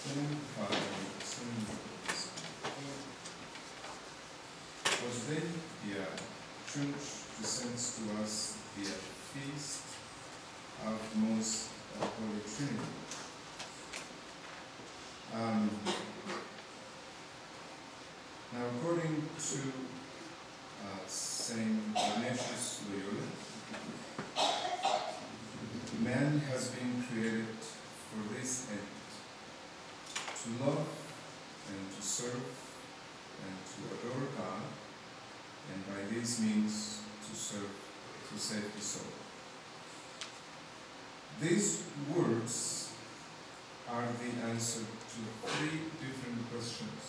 Today, the church presents to us the feast of most Holy Trinity. Now, according to Saint Ignatius Loyola, man has been created for this end, to love and to serve and to adore God, and by these means to save the soul. These words are the answer to three different questions.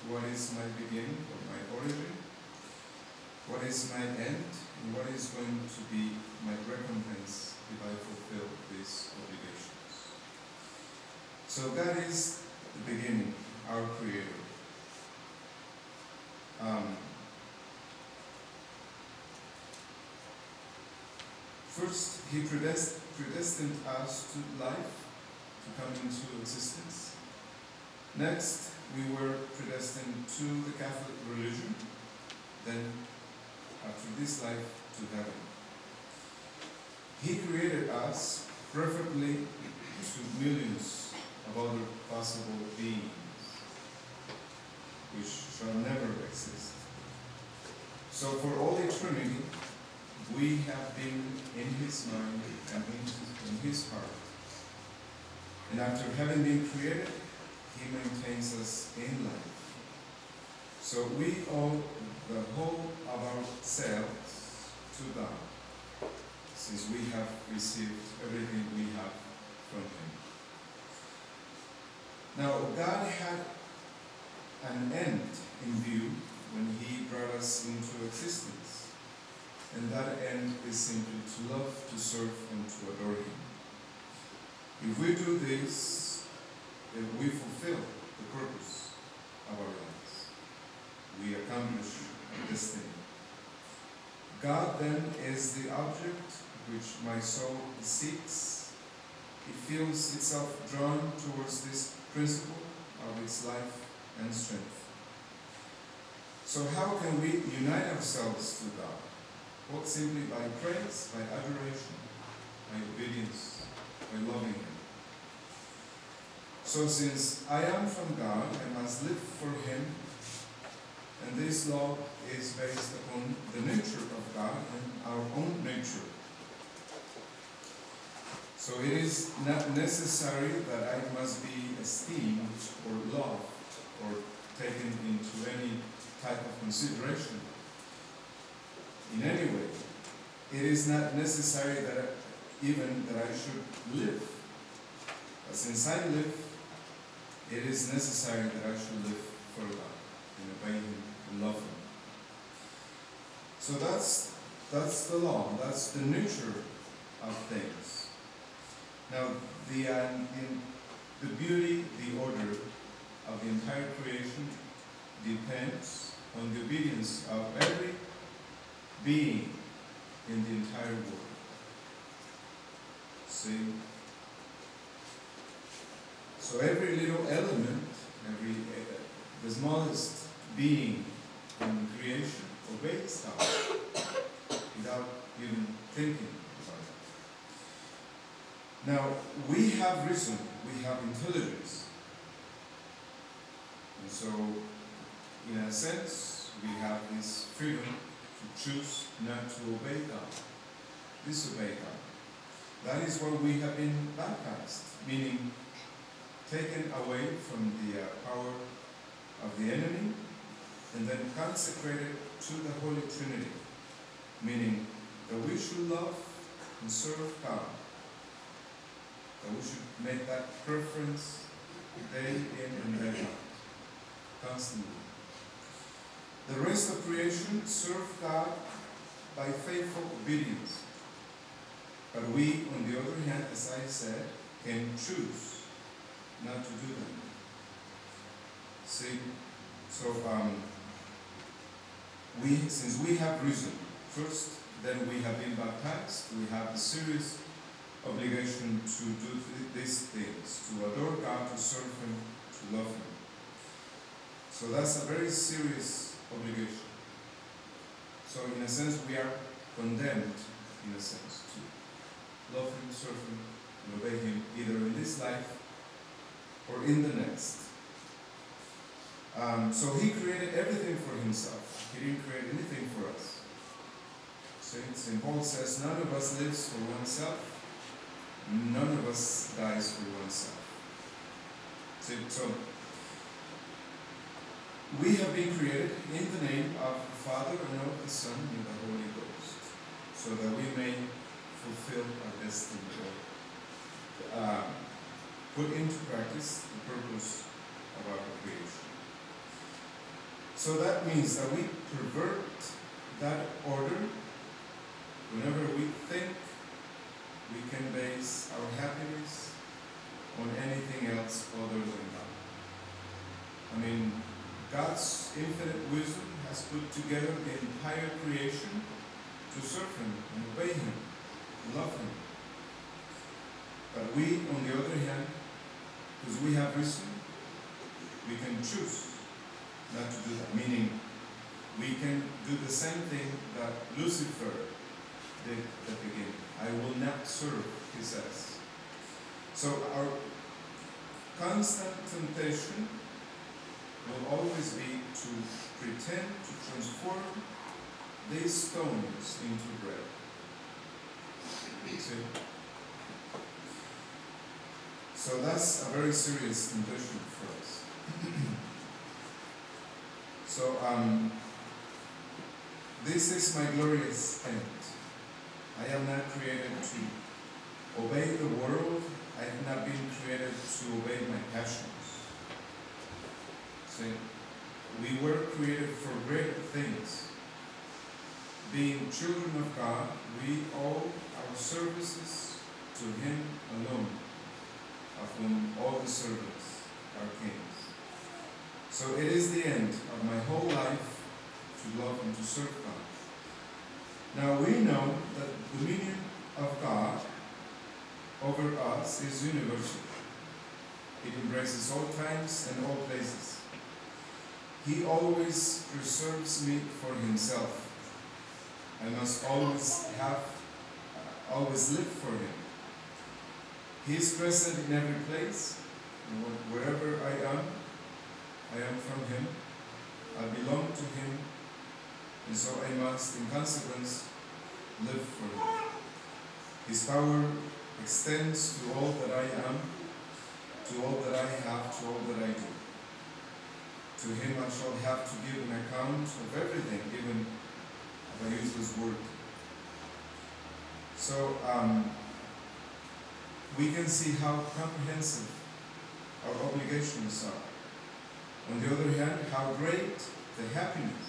What is my beginning or my origin? What is my end? And what is going to be my recompense if I fulfill these obligations? So God is the beginning, our Creator. First, He predestined us to life, to come into existence. Next, we were predestined to the Catholic religion, then after this life to heaven. He created us preferably to millions of other possible beings, which shall never exist. So for all eternity, we have been in His mind and in His heart. And after having been created, He maintains us in life. So we owe the whole of ourselves to God, since we have received everything we have from Him. Now, God had an end in view when He brought us into existence. And that end is simply to love, to serve, and to adore Him. If we do this, then we fulfill the purpose of our lives. We accomplish our destiny. God then is the object which my soul seeks. It feels itself drawn towards this principle of its life and strength. So how can we unite ourselves to God? Well, simply by praise, by adoration, by obedience, by loving Him. So since I am from God, I must live for Him, and this love is based upon the nature of God and our own nature. So it is not necessary that I must be esteemed or loved or taken into any type of consideration in any way. It is not necessary that I should live. But since I live, it is necessary that I should live for God and obey Him and love Him. So that's the law. That's the nature of things. Now, the beauty, the order of the entire creation depends on the obedience of every being in the entire world. See? So every little element, the smallest being in creation obeys God without even thinking about it. Now, we have reason, we have intelligence. And so, in a sense, we have this freedom to choose not to obey God, disobey God. That is why we have been baptized, meaning taken away from the power of the enemy and then consecrated to the Holy Trinity, meaning that we should love and serve God, that we should make that preference day in and day out, constantly. The rest of creation serve God by faithful obedience. But we, on the other hand, as I said, can choose not to do that. See, so since we have reason, first, then we have been baptized, we have the serious obligation to do these things, to adore God, to serve Him, to love Him. So that's a very serious obligation. So in a sense, we are condemned, in a sense, to love Him, serve Him, and obey Him, either in this life or in the next. So He created everything for Himself. He didn't create anything for us. St. Paul says, none of us lives for oneself, none of us dies for oneself. So we have been created in the name of the Father and of the Son and the Holy Ghost, so that we may fulfill our destiny, or put into practice the purpose of our creation. So that means that we pervert that order whenever we think we can base our happiness on anything else other than God. I mean, God's infinite wisdom has put together the entire creation to serve Him and obey Him, love Him. But we, on the other hand, because we have reason, we can choose not to do that. Meaning, we can do the same thing that Lucifer did at the beginning. I will not serve, he says. So our constant temptation will always be to pretend to transform these stones into bread. See? So that's a very serious temptation for us. So this is my glorious end. I am not created to obey the world. I have not been created to obey my passions. See, we were created for greater things. Being children of God, we owe our services to Him alone, of whom all the servants are kings. So it is the end of my whole life to love and to serve God. Now we know that the dominion of God over us is universal. It embraces all times and all places. He always preserves me for Himself. I must always live for Him. He is present in every place, and wherever I am from Him. I belong to Him, and so I must, in consequence, live for Him. His power extends to all that I am, to all that I have, to all that I do. To Him I shall have to give an account of everything, even of a useless word. So we can see how comprehensive our obligations are. On the other hand, how great the happiness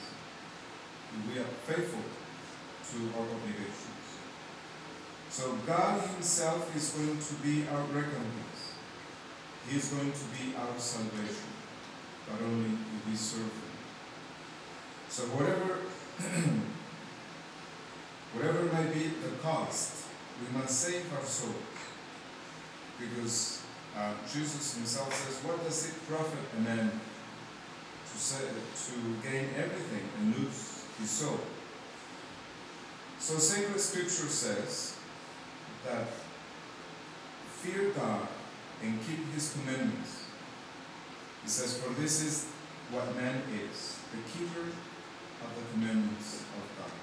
if we are faithful to our obligations. So God Himself is going to be our recompense. He is going to be our salvation, but only if we serve Him. So whatever might be the cost, we must save our soul. Because Jesus Himself says, what does it profit a man to gain everything and lose his soul? So sacred scripture says that fear God and keep His commandments. It says, for this is what man is, the keeper of the commandments of God.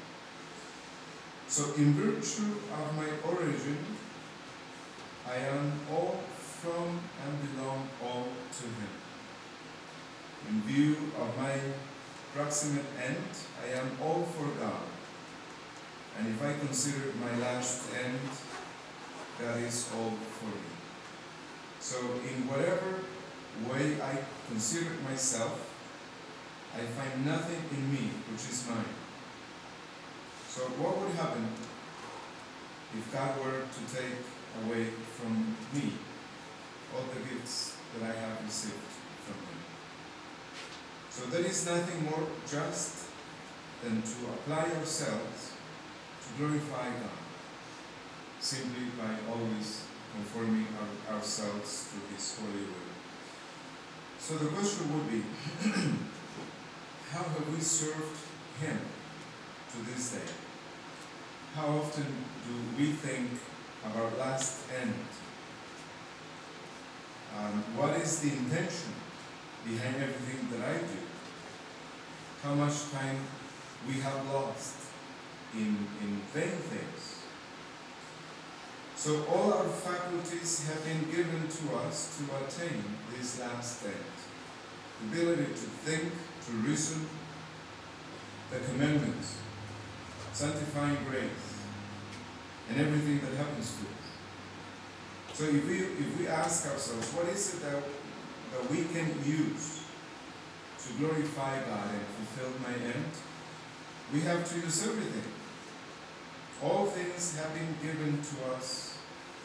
So in virtue of my origin, I am all from and belong all to Him. In view of my proximate end, I am all for God. And if I consider my last end, God is all for me. So in whatever way I consider myself, I find nothing in me which is mine. So what would happen if God were to take away from me all the gifts that I have received from Him? So there is nothing more just than to apply ourselves to glorify God, simply by always conforming ourselves to His holy will. So the question would be, how have we served Him to this day? How often do we think of our last end? What is the intention behind everything that I do? How much time we have lost in vain things? So all our faculties have been given to us to attain this last end. The ability to think, to reason, the commandments, sanctifying grace, and everything that happens to us. So if we ask ourselves, what is it that we can use to glorify God and fulfill my end? We have to use everything. All things have been given to us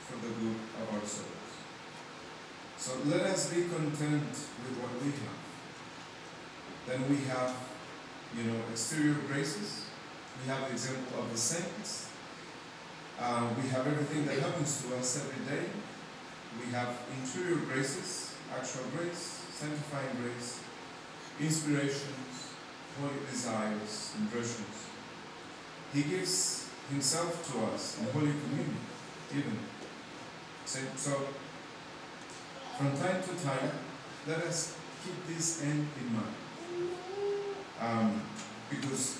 for the good of our souls. So let us be content with what we have. Then we have, exterior graces. We have the example of the saints. We have everything that happens to us every day. We have interior graces, actual grace, sanctifying grace, inspirations, holy desires, impressions. He gives Himself to us in Holy Communion, even. So, from time to time, let us keep this end in mind. Because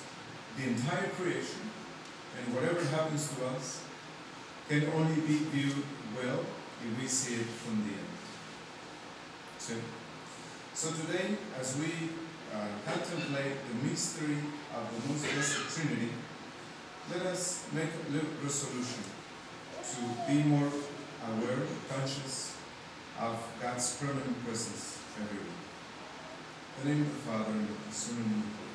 the entire creation and whatever happens to us can only be viewed well if we see it from the end. So today, as we contemplate the mystery of the Most Blessed Trinity, let us make a resolution to be more aware, conscious of God's permanent presence everywhere. In the name of the Father, and of the Son, and of the Holy Spirit.